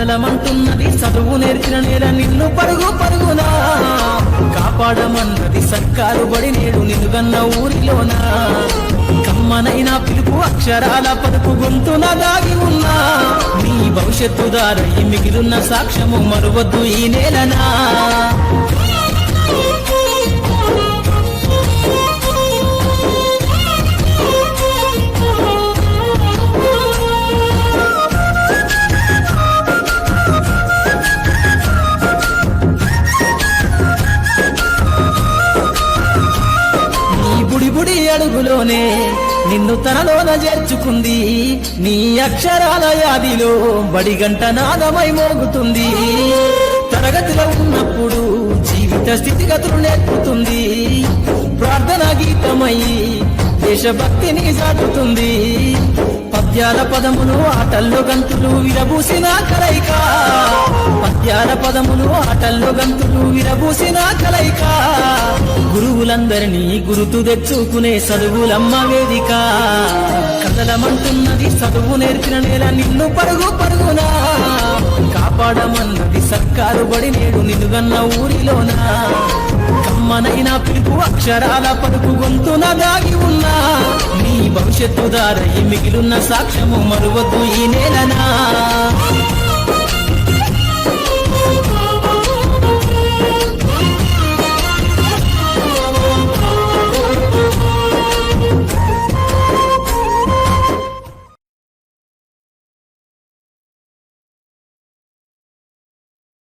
కదలమంటున్నది చదువు నేర్చిన నేల నిన్ను పరుగు పరుగునా కాపాడమన్నది సర్కారు బడి నేడు నిలుగన్న ఊరిలోనా కమ్మనైనా పిలుపు అక్షరాల పలుపు గొంతున దాగి ఉన్నా నీ భవిష్యత్తు దారై మిగిలిన సాక్ష్యము మరువద్దు ఈ నేలనా బుడి అడుగులోనే నిన్ను తనలోన చేర్చుకుంది నీ అక్షరాల యాదిలో బడిగంట నాదమై మోగుతుంది తరగతిలో ఉన్నప్పుడు జీవిత స్థితిగతులు నేర్పుతుంది ప్రార్థన గీతమై దేశభక్తిని సాటుతుంది పద్యాల పదములు ఆటల్లో గంతులు విరబూసిన కలయిక పద్యాల పదములు ఆటల్లో గంతులు విరబూసిన కలయిక గురువులందరినీ గురుతు తెచ్చుకునే చదువులమ్మ వేదిక కదలమంటున్నది చదువు నేర్చిన నేల నిన్ను పరుగు పరుగునా కాపాడమన్నది సర్కారు బడి నేడు నిలుగన్న ఊరిలోనా కమ్మనైనా పిలుపు అక్షరాల పలుపు గొంతున దాగి ఉన్నా నీ భవిష్యత్తు దారై మిగిలిన సాక్ష్యము మరువద్దు ఈ నేలనా